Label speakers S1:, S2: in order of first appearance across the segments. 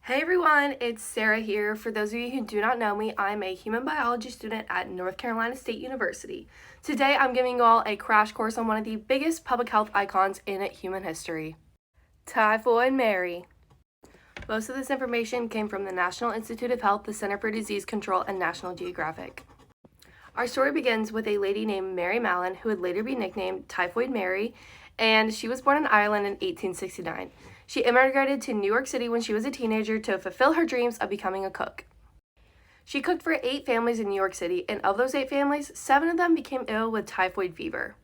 S1: Hey everyone, it's Sarah here. For those of you who do not know me, I'm a human biology student at North Carolina State University. Today I'm giving you all a crash course on one of the biggest public health icons in human history, Typhoid Mary. Most of this information came from the National Institute of Health, the Center for Disease Control, and National Geographic. Our story begins with a lady named Mary Mallon, who would later be nicknamed Typhoid Mary, and she was born in Ireland in 1869. She immigrated to New York City when she was a teenager to fulfill her dreams of becoming a cook. She cooked for 8 families in New York City, and of those 8 families, 7 of them became ill with typhoid fever.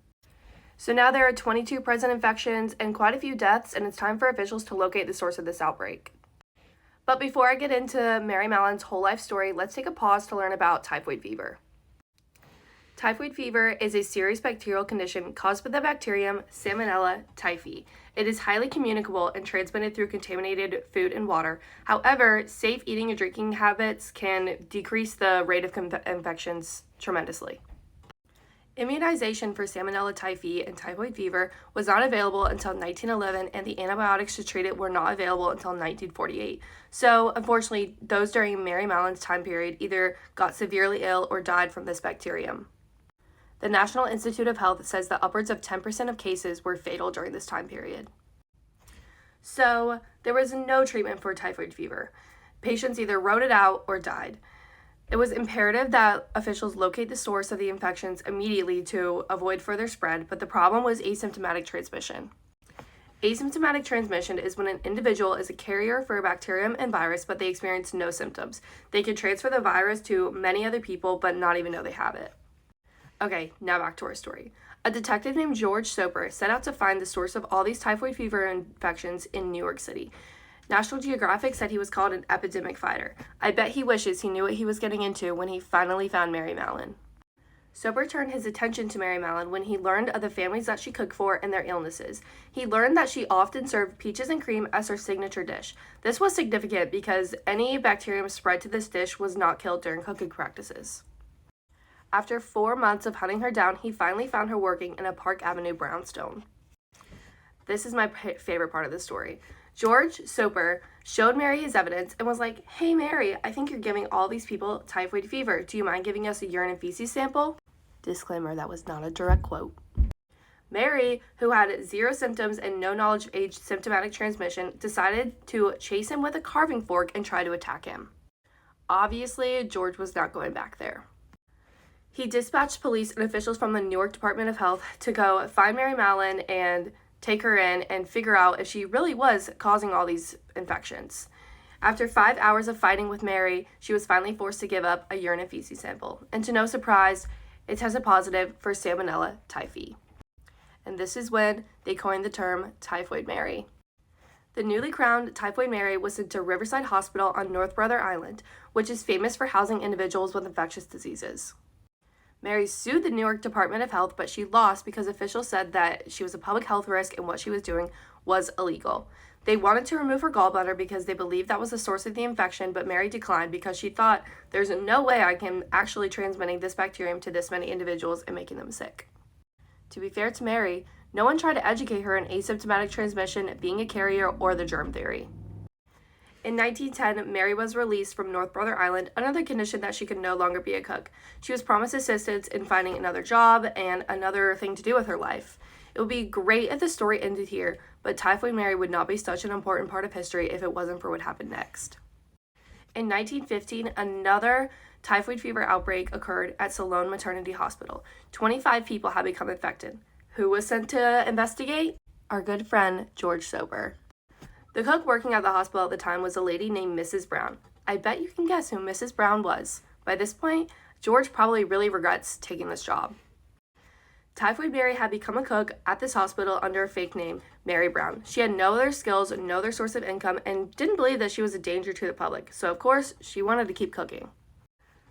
S1: So now there are 22 present infections and quite a few deaths, and it's time for officials to locate the source of this outbreak. But before I get into Mary Mallon's whole life story, let's take a pause to learn about typhoid fever. Typhoid fever is a serious bacterial condition caused by the bacterium Salmonella typhi. It is highly communicable and transmitted through contaminated food and water. However, safe eating and drinking habits can decrease the rate of infections tremendously. Immunization for Salmonella typhi and typhoid fever was not available until 1911, and the antibiotics to treat it were not available until 1948. So, unfortunately, those during Mary Mallon's time period either got severely ill or died from this bacterium. The National Institute of Health says that upwards of 10% of cases were fatal during this time period. So, there was no treatment for typhoid fever. Patients either wrote it out or died. It was imperative that officials locate the source of the infections immediately to avoid further spread, but the problem was asymptomatic transmission. Asymptomatic transmission is when an individual is a carrier for a bacterium and virus, but they experience no symptoms. They can transfer the virus to many other people, but not even know they have it. Okay, now back to our story. A detective named George Soper set out to find the source of all these typhoid fever infections in New York City. National Geographic said he was called an epidemic fighter. I bet he wishes he knew what he was getting into when he finally found Mary Mallon. Soper turned his attention to Mary Mallon when he learned of the families that she cooked for and their illnesses. He learned that she often served peaches and cream as her signature dish. This was significant because any bacterium spread to this dish was not killed during cooking practices. After 4 months of hunting her down, he finally found her working in a Park Avenue brownstone. This is my favorite part of the story. George Soper showed Mary his evidence and was like, "Hey Mary, I think you're giving all these people typhoid fever. Do you mind giving us a urine and feces sample?" Disclaimer, that was not a direct quote. Mary, who had 0 symptoms and no knowledge of asymptomatic transmission, decided to chase him with a carving fork and try to attack him. Obviously, George was not going back there. He dispatched police and officials from the New York Department of Health to go find Mary Mallon and take her in and figure out if she really was causing all these infections. After 5 hours of fighting with Mary, she was finally forced to give up a urine and feces sample. And to no surprise, it tested positive for Salmonella typhi. And this is when they coined the term Typhoid Mary. The newly crowned Typhoid Mary was sent to Riverside Hospital on North Brother Island, which is famous for housing individuals with infectious diseases. Mary sued the New York Department of Health, but she lost because officials said that she was a public health risk and what she was doing was illegal. They wanted to remove her gallbladder because they believed that was the source of the infection, but Mary declined because she thought, there's no way I can actually transmitting this bacterium to this many individuals and making them sick. To be fair to Mary, no one tried to educate her in asymptomatic transmission, being a carrier, or the germ theory. In 1910, Mary was released from North Brother Island under the condition that she could no longer be a cook. She was promised assistance in finding another job and another thing to do with her life. It would be great if the story ended here, but Typhoid Mary would not be such an important part of history if it wasn't for what happened next. In 1915, another typhoid fever outbreak occurred at Siloam Maternity Hospital. 25 people had become infected. Who was sent to investigate? Our good friend, George Soper. The cook working at the hospital at the time was a lady named Mrs. Brown. I bet you can guess who Mrs. Brown was. By this point, George probably really regrets taking this job. Typhoid Mary had become a cook at this hospital under a fake name, Mary Brown. She had no other skills, no other source of income, and didn't believe that she was a danger to the public. So, of course, she wanted to keep cooking.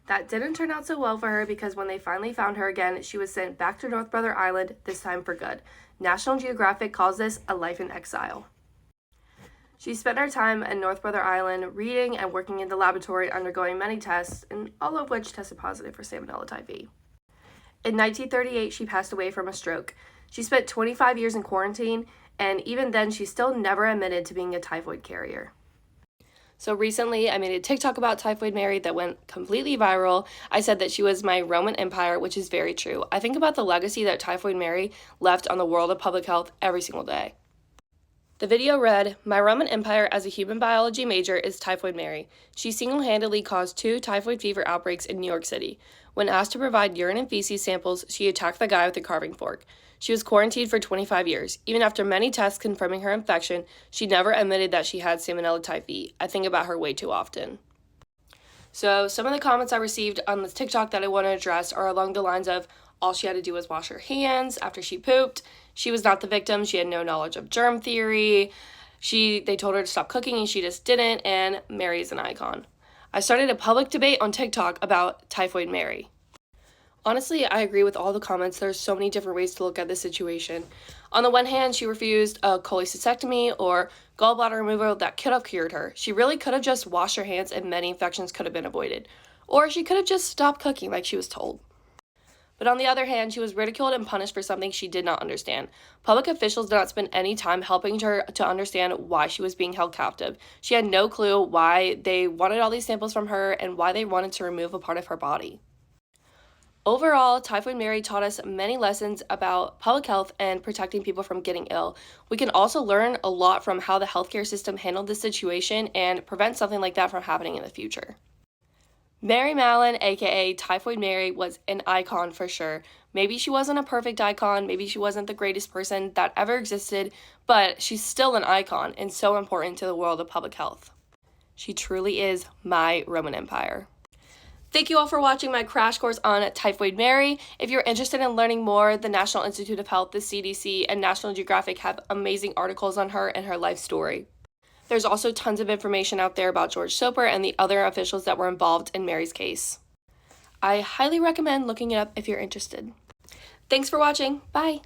S1: That didn't turn out so well for her because when they finally found her again, she was sent back to North Brother Island, this time for good. National Geographic calls this a life in exile. She spent her time at North Brother Island reading and working in the laboratory, undergoing many tests, and all of which tested positive for Salmonella typhi. In 1938, she passed away from a stroke. She spent 25 years in quarantine, and even then, she still never admitted to being a typhoid carrier. So recently, I made a TikTok about Typhoid Mary that went completely viral. I said that she was my Roman Empire, which is very true. I think about the legacy that Typhoid Mary left on the world of public health every single day. The video read, "My Roman Empire as a human biology major is Typhoid Mary. She single-handedly caused 2 typhoid fever outbreaks in New York City. When asked to provide urine and feces samples, she attacked the guy with a carving fork. She was quarantined for 25 years. Even after many tests confirming her infection, she never admitted that she had Salmonella typhi. I think about her way too often." So some of the comments I received on this TikTok that I want to address are along the lines of, all she had to do was wash her hands after she pooped. She was not the victim. She had no knowledge of germ theory. They told her to stop cooking and she just didn't, and Mary is an icon. I started a public debate on TikTok about Typhoid Mary. Honestly, I agree with all the comments. There's so many different ways to look at this situation. On the one hand, she refused a cholecystectomy or gallbladder removal that could have cured her. She really could have just washed her hands and many infections could have been avoided. Or she could have just stopped cooking like she was told. But on the other hand, she was ridiculed and punished for something she did not understand. Public officials did not spend any time helping her to understand why she was being held captive. She had no clue why they wanted all these samples from her and why they wanted to remove a part of her body. Overall, Typhoid Mary taught us many lessons about public health and protecting people from getting ill. We can also learn a lot from how the healthcare system handled this situation and prevent something like that from happening in the future. Mary Mallon, aka Typhoid Mary, was an icon for sure. Maybe she wasn't a perfect icon, maybe she wasn't the greatest person that ever existed, but she's still an icon and so important to the world of public health. She truly is my Roman Empire. Thank you all for watching my crash course on Typhoid Mary. If you're interested in learning more, the National Institute of Health, the CDC, and National Geographic have amazing articles on her and her life story. There's also tons of information out there about George Soper and the other officials that were involved in Mary's case. I highly recommend looking it up if you're interested. Thanks for watching. Bye!